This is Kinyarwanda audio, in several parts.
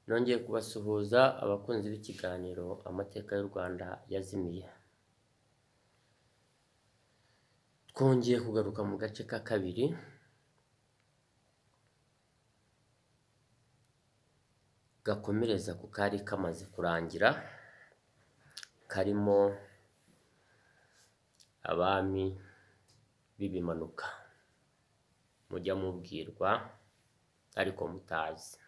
Nongeye kubasuhuza abakunzi b'ikiganiro amateka y'u Rwanda yazimiye. Twongeye kugaruka mu gace ka kabiri gakomereza ku kari kamaze kurangira, karimo abami b'ibimanuka mujya mubwirwa ariko mutazi.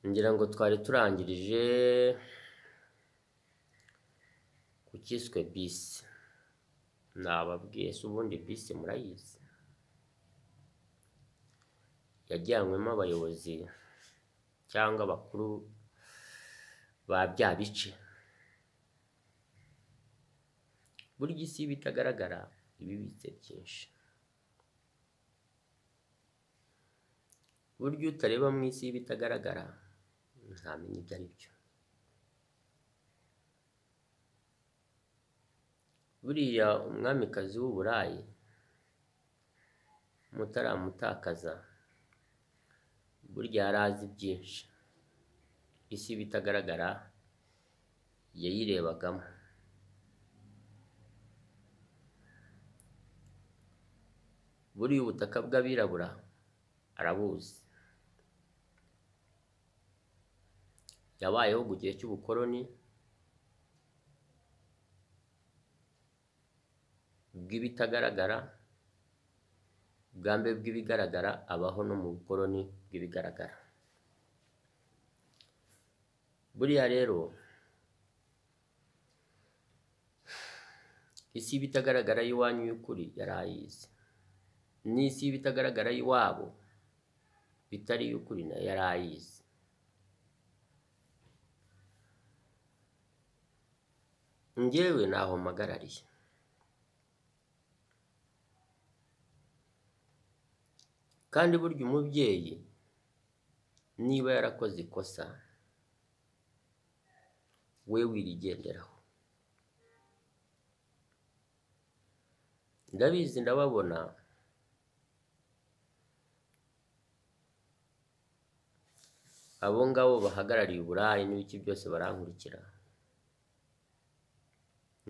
Ngira ngo twari turangirije ku kiswe bisi. Nababwiye se ubundi bisi murayizi? Yajyanywemo abayobozi cyangwa abakuru ba bya bice. Burya isi bitagaragara ibibitse byinshi. Burya utareba mu isi bitagaragara ntamenya ibyo ari byo. Buriya umwamikazi w'Uburayi mutaramutakaza, burya yari azi byinshi. Isi bitagaragara yayirebagamo. Buriya ubutaka bw'abirabura arabuzi. Yabayeho mu gihe cy'ubukoloni bw'ibitagaragara, ubwambe bw'ibigaragara abaho no mu bukoloni bw'ibigaragara. Buriya rero isi bitagaragara y'iwanyu y'ukuri yarayizi, n'isi bitagaragara y'iwabo bitari y'ukuri na yarayizi. Njyewe naho mpagarariye. Kandi burya umubyeyi niba yarakoze ikosa, we wirigenderaho. Ndabizi ndababona abo ngabo bahagarariye Uburayi n'ibiki byose barankurikira.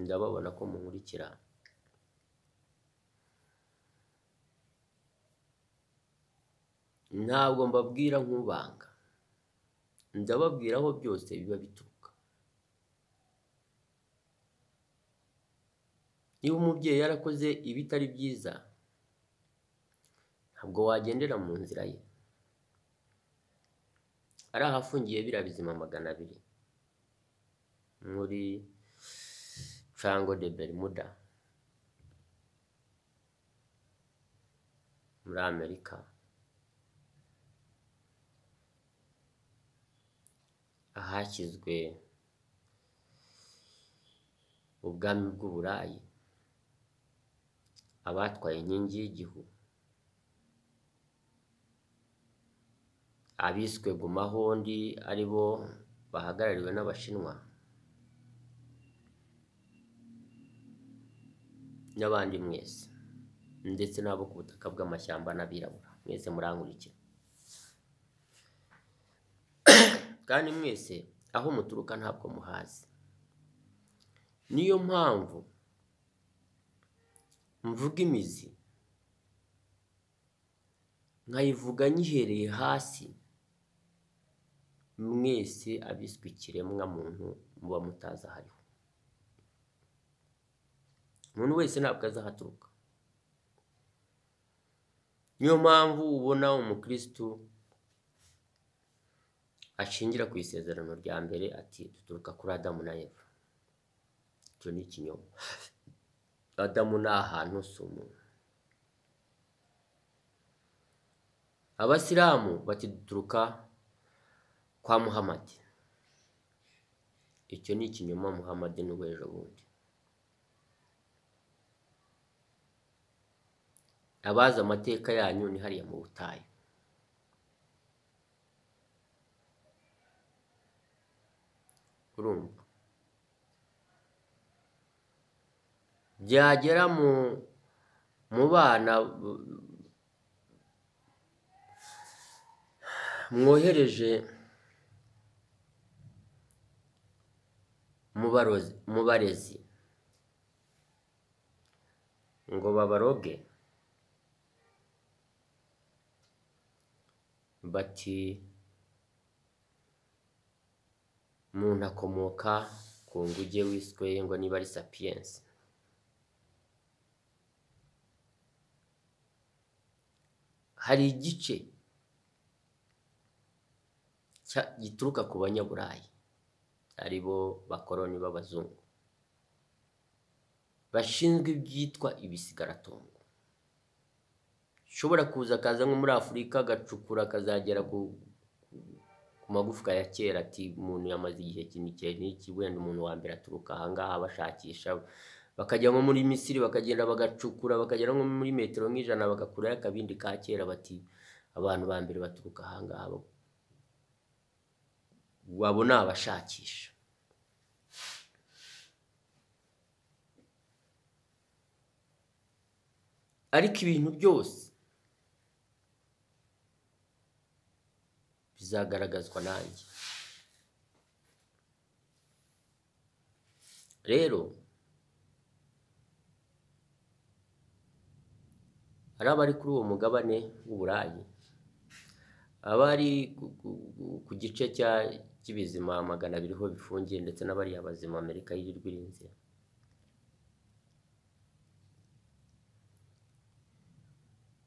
Ndababona ko munkurikira. Ntabwo mbabwira nk'ubanga, ndababwira aho byose biba bituruka. Niba umubyeyi yarakoze ibitari byiza, ntabwo wagendera mu nzira ye. Ari ahafungiye biriya bizima 200 muri Triangle de Bermuda muri Amerika, ahashyizwe ubwami bw'Uburayi, abatwaye inkingi y'igihu, abiswe Gumahondi ari bo bahagarariwe n'Abashinwa n'abandi mwese, ndetse n'abo ku butaka bw'amashyamba n'abirabura mwese murankurikira. Kandi mwese aho muturuka ntabwo muhazi. Niyo mpamvu mvuga imizi nkayivuga nyihereye hasi. Mwese abiswe ikiremwa muntu muba mutazi ahariho. Umuntu wese ntabwo azahaturuka. Niyo mpamvu ubona umukristo ashingira ku isezerano rya mbere ati duturuka kuri Adamu na Eva. Icyo ni ikinyoma. Adamu ni ahantu si umuntu. Abasilamu bati duturuka kwa Muhammad. Icyo ni ikinyoma. Muhammad ni uw'ejo bundi. Abazi amateka yanyu ni hariya mu butayu. Urumva? Byagera mu bana mwohereje mu barezi ngo babaroge bati umuntu akomoka ku nguge wiswe ngo niba ari Sapiens. Hari igice gituruka ku banyaburayi ari bo bakoroni b'abazungu bashinzwe ibyitwa ibisigaratongo. Shobora kuza akaza nko muri Afurika agacukura akazagera ku magufwa ya kera, ati umuntu yamaze igihe n'iki, wenda umuntu wa mbere aturuka ahangaha bashakisha, bakajya nko muri Misiri bakagenda bagacukura bakagera nko muri metero nk'ijana bagakurayo akabindi ka kera, bati abantu ba mbere baturuka ahangaha, wabona abashakisha. Ariko ibintu byose bizagaragazwa nanjye. Rero hari abari kuri uwo mugabane w'Uburayi, abari ku gice cy'ibizima 200 ho bifungiye, ndetse n'abari abazima Amerika yirirwa irinze.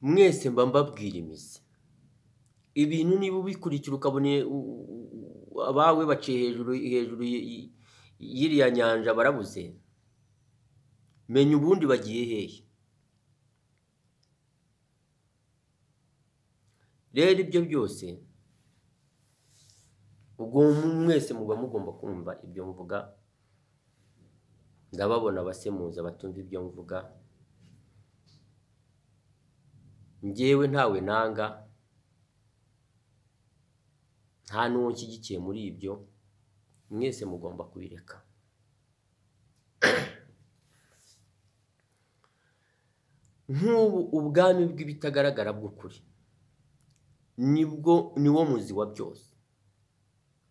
Mwese mba mbabwira imizi. Ibintu niba ubikurikira ukabone abawe baciye hejuru y'iriya nyanja barabuze, menya ubundi bagiye hehe. Rero ibyo byose ubwo mwese muba mugomba kumva ibyo mvuga. Ndababona abasemuza batumva ibyo mvuga. Njyewe ntawe nanga, nta n'uwo nshyigikiye muri ibyo. Mwese mugomba kubireka. Nk'ubu ubwami bw'ibitagaragara bw'ukuri niwo muzi wa byose.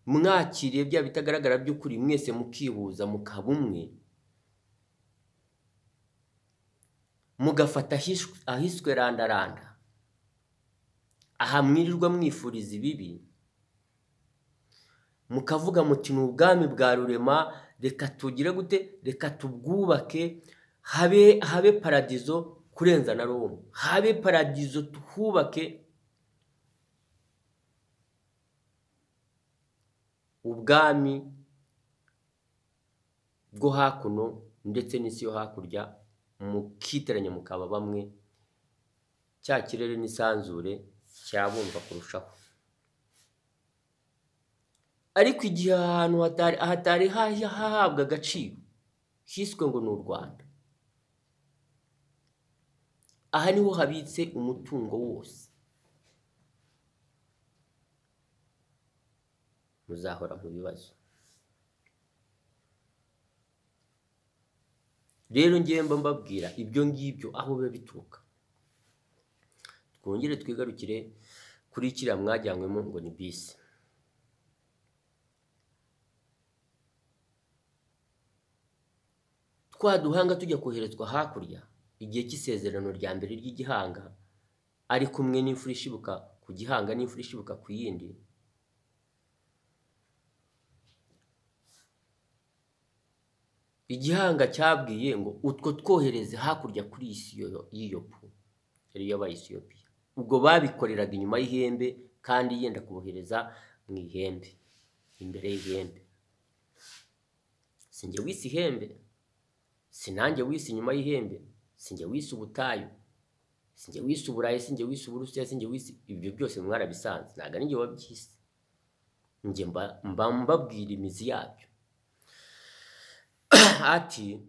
Mwakiriye bya bitagaragara by'ukuri, mwese mukihuza mukaba umwe, mugafata ahiswe randaranda, aha mwirirwa mwifuriza ibibi, mukavuga muti ni ubwami bwa Rurema, reka tugire gute, reka tubwubake, habe paradizo kurenza na Roma, habe paradizo tuhubake. Ubwami bwo hakuno ndetse n'isi yo hakurya mukiteranya mukaba bamwe, cya kirere n'isanzure cyabumva kurushaho. Ariko igihe ahantu hatari hahabwa agaciro hiswe ngo ni u Rwanda, aha niho habitse umutungo wose. Muzahora mu bibazo. Rero ngiye mbabwira ibyo ngibyo aho biba bituruka. Twongere twigarukire kuri kiriya mwajyanywemo ngo ni bisi. Twaduhanga tujya koherezwa hakurya igihe cy'isezerano rya mbere ry'igihanga, ari kumwe n'imfura ishibuka ku gihanga n'imfura ishibuka ku yindi. Igihanga cyabwiye ngo utwo twohereze hakurya kuri isi y'Iyopu, yari y'Abayisiyopiya. Ubwo babikoreraga inyuma y'ihembe, kandi yenda kubohereza mu ihembe, imbere y'ihembe. Sinjye wisi ihembe, sinanjye wisi inyuma y'ihembe, sinjye wisi ubutayu, sinjye wisi uburayi, sinjye wisi Uburusiya, sinjye wisi ibyo byose mwarabisanze, ntago ari njye wabyise. Njye mbabwira imizi yabyo. Ati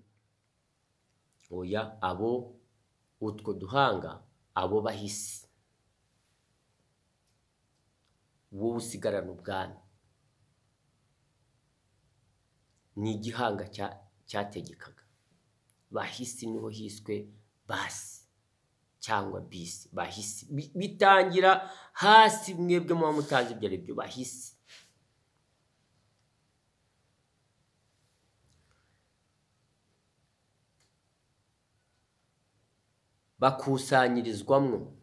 oya, abo utwo duhanga, abo bahisi, wowe usigarana ubwami. Ni igihanga cyategekaga. Bahisi niho hiswe basi cyangwa bisi. Bahisi bitangira hasi mwebwe muba mutazi ibyo ari byo, bahisi. Bakusanyirizwamwo.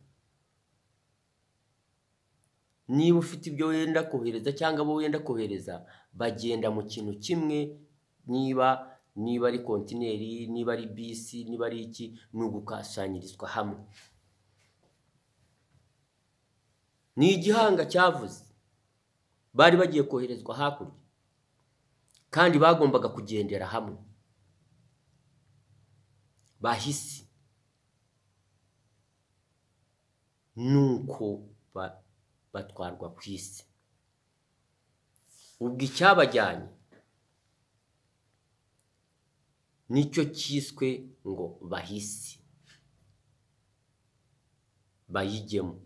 Niba ufite ibyo wenda kohereza cyangwa abo wenda kohereza, bagenda mu kintu kimwe, niba ari kontineri, niba ari bisi, niba ari iki, ni ugukasanyirizwa hamwe. Ni igihanga cyavuze, bari bagiye koherezwa hakurya kandi bagombaga kugendera hamwe, bahisi. Nuko batwarwa ku isi. Ubwo icyabajyanye nicyo cyiswe ngo bahisi, bayijyemo.